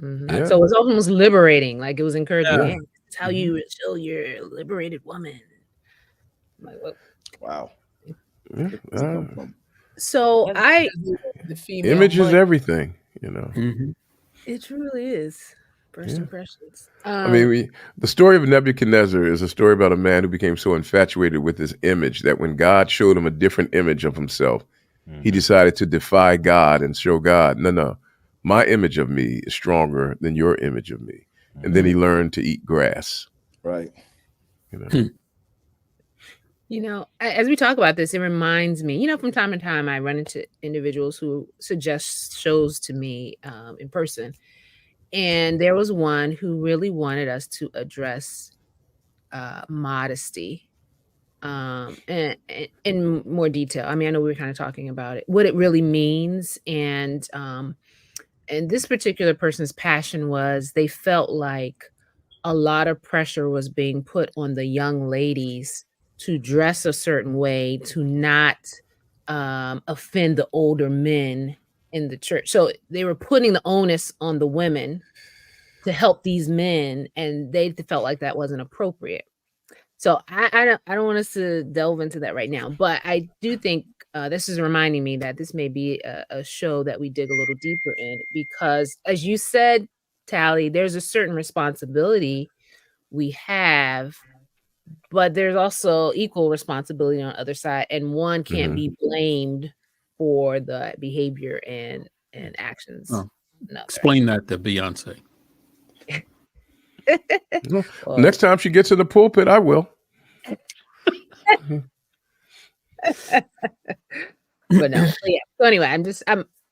Yeah. So it was almost liberating. Like it was encouraging. Yeah. Hey, that's how you show you're a liberated woman. I'm like, what? Wow. So the female image is money. everything, you know. It truly is. First impressions. I mean, the story of Nebuchadnezzar is a story about a man who became so infatuated with his image that when God showed him a different image of himself, he decided to defy God and show God, no, my image of me is stronger than your image of me. And then he learned to eat grass. Right. You know. You know, as we talk about this, it reminds me, you know, from time to time, I run into individuals who suggest shows to me in person. And there was one who really wanted us to address modesty and in more detail. I mean, I know we were kind of talking about it, what it really means. And this particular person's passion was they felt like a lot of pressure was being put on the young ladies to dress a certain way to not offend the older men in the church. So they were putting the onus on the women to help these men, and they felt like that wasn't appropriate. So I don't want us to delve into that right now, but I do think this is reminding me that this may be a show that we dig a little deeper in, because as you said, Tally, there's a certain responsibility we have, but there's also equal responsibility on the other side, and one can't be blamed for the behavior and actions. Explain that to Beyonce. Well, next time she gets in the pulpit, I will. But no, yeah. So anyway,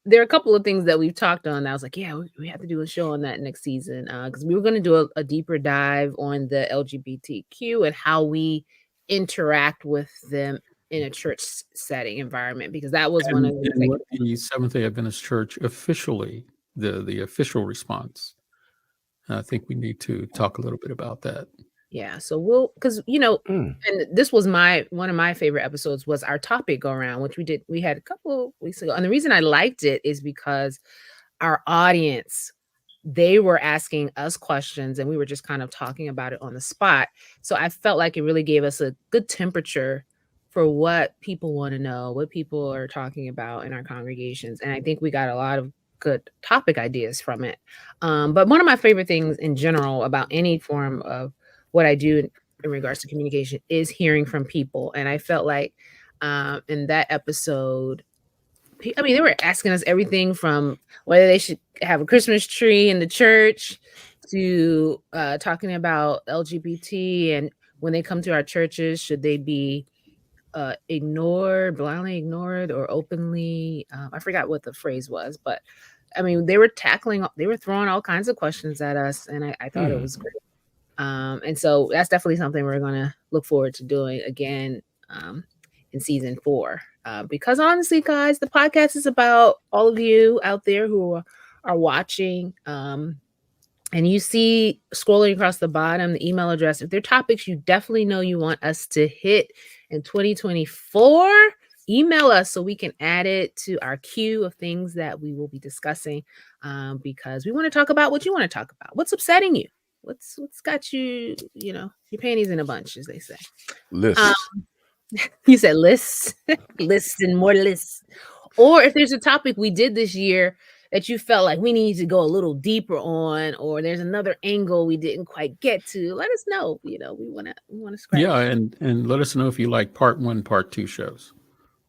there are a couple of things that we've talked on. I was like, yeah, we have to do a show on that next season, because we were going to do a deeper dive on the LGBTQ and how we interact with them in a church setting environment, because that was one of the Seventh-day Adventist Church officially, the official response. I think we need to talk a little bit about that. Yeah, so because you know, and this was one of my favorite episodes was our topic go around, which we had a couple of weeks ago. And the reason I liked it is because our audience, they were asking us questions and we were just kind of talking about it on the spot. So I felt like it really gave us a good temperature for what people want to know, what people are talking about in our congregations. And I think we got a lot of good topic ideas from it. But one of my favorite things in general about any form of what I do in regards to communication is hearing from people. And I felt like in that episode, I mean, they were asking us everything from whether they should have a Christmas tree in the church to talking about LGBT, and when they come to our churches, should they be blindly ignored, or openly? I forgot what the phrase was, but I mean, they were throwing all kinds of questions at us, and I thought it was great. And so that's definitely something we're going to look forward to doing again in season 4. Because honestly, guys, the podcast is about all of you out there who are watching. and you see scrolling across the bottom the email address, if there are topics you definitely know you want us to hit in 2024, email us so we can add it to our queue of things that we will be discussing, because we want to talk about what you want to talk about. What's upsetting you? What's got you, your panties in a bunch, as they say. Lists. You said lists, lists and more lists. Or if there's a topic we did this year that you felt like we need to go a little deeper on, or there's another angle we didn't quite get to, let us know. We want to scratch. Yeah, and let us know if you like part 1, part 2 shows.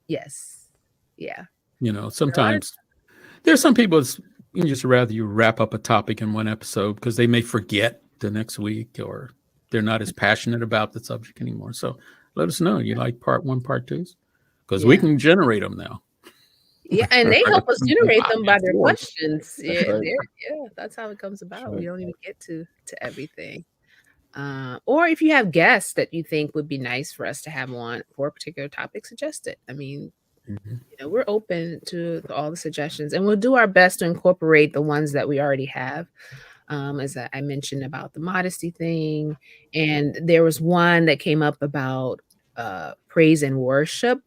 Yes. Yeah. Sometimes there's some people just rather you wrap up a topic in one episode because they may forget the next week, or they're not as passionate about the subject anymore. So let us know you like part 1, part 2s, because we can generate them now. Yeah, and they help us generate them by their Forward. questions. That's right. That's how it comes about. That's right. We don't even get to everything. Or if you have guests that you think would be nice for us to have on for a particular topic, suggest it. I mean, we're open to all the suggestions, and we'll do our best to incorporate the ones that we already have. As I mentioned about the modesty thing, and there was one that came up about praise and worship.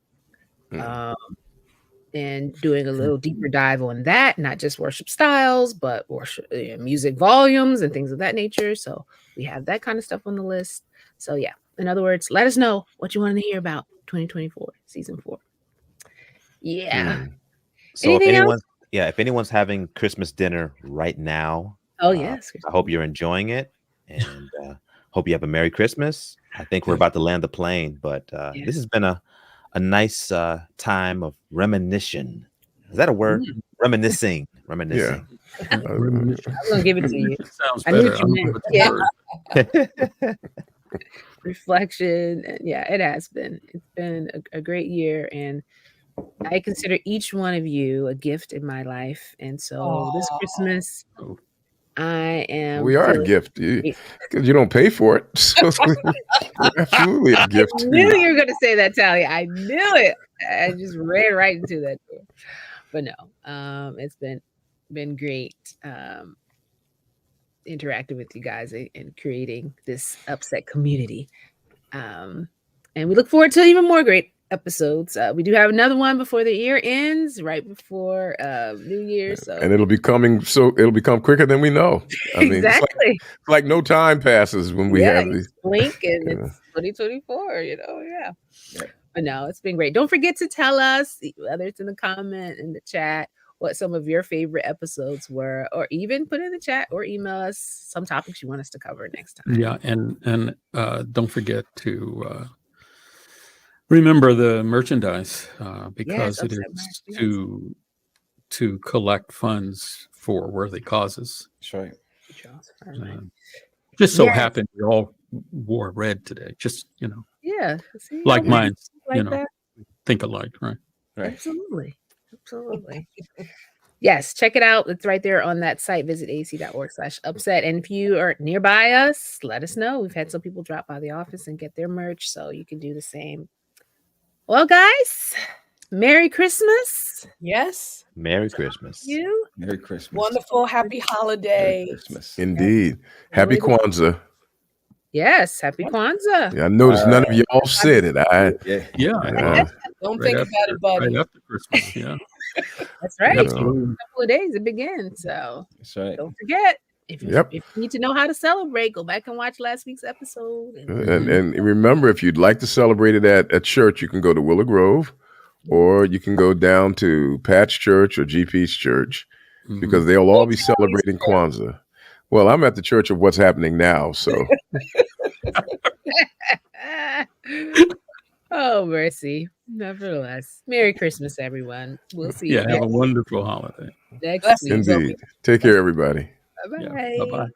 And doing a little deeper dive on that, not just worship styles, but worship music volumes and things of that nature. So we have that kind of stuff on the list. So yeah, in other words, let us know what you want to hear about 2024 season 4. Yeah. So Anything if anyone's having Christmas dinner right now, yes, I hope you're enjoying it, and hope you have a Merry Christmas. I think we're about to land the plane, but this has been a nice time of reminiscence. Is that a word? Reminiscing. Yeah. I'm gonna give it to you. Sounds I knew better. what you meant. Yeah. Reflection. Yeah, it has been. It's been a great year, and I consider each one of you a gift in my life. And so this Christmas, I am. We are a gift because you don't pay for it. So we're absolutely a gift. I knew you were going to say that, Talia. I knew it. I just ran right into that door. But no, it's been great interacting with you guys and creating this UpSet community. And we look forward to even more great episodes. We do have another one before the year ends, right before New Year's. So, and it'll become quicker than we know. I mean, exactly. It's like no time passes when we have these. Blink and it's 2024. Yeah. But no, it's been great. Don't forget to tell us, whether it's in the comment, in the chat, what some of your favorite episodes were, or even put in the chat or email us some topics you want us to cover next time. Yeah, and don't forget to remember the merchandise, because it is to collect funds for worthy causes. That's right. Just so happened we all wore red today. Just yeah, see, like mine. That. Think alike, right? Absolutely. Yes, check it out. It's right there on that site. Visit ac.org/upset. And if you are nearby us, let us know. We've had some people drop by the office and get their merch, so you can do the same. Well, guys, Merry Christmas. Yes. Merry Christmas. You. Merry Christmas. Wonderful, happy holidays. Merry Christmas. Indeed. Happy Kwanzaa. Yes, happy Kwanzaa. Yeah, I noticed none of y'all said it. Don't think about it, buddy. Right after Christmas, yeah. That's right. Absolutely. In a couple of days it begins. So That's right. don't forget. If you need to know how to celebrate, go back and watch last week's episode. And remember, if you'd like to celebrate it at church, you can go to Willow Grove, or you can go down to Patch Church or GP's Church, because they'll all be celebrating Kwanzaa. Well, I'm at the Church of What's Happening Now, so. Oh, mercy. Nevertheless, Merry Christmas, everyone. We'll see you. Have a wonderful holiday. Next week. Indeed. Take care, everybody. Bye-bye. Yeah, bye-bye.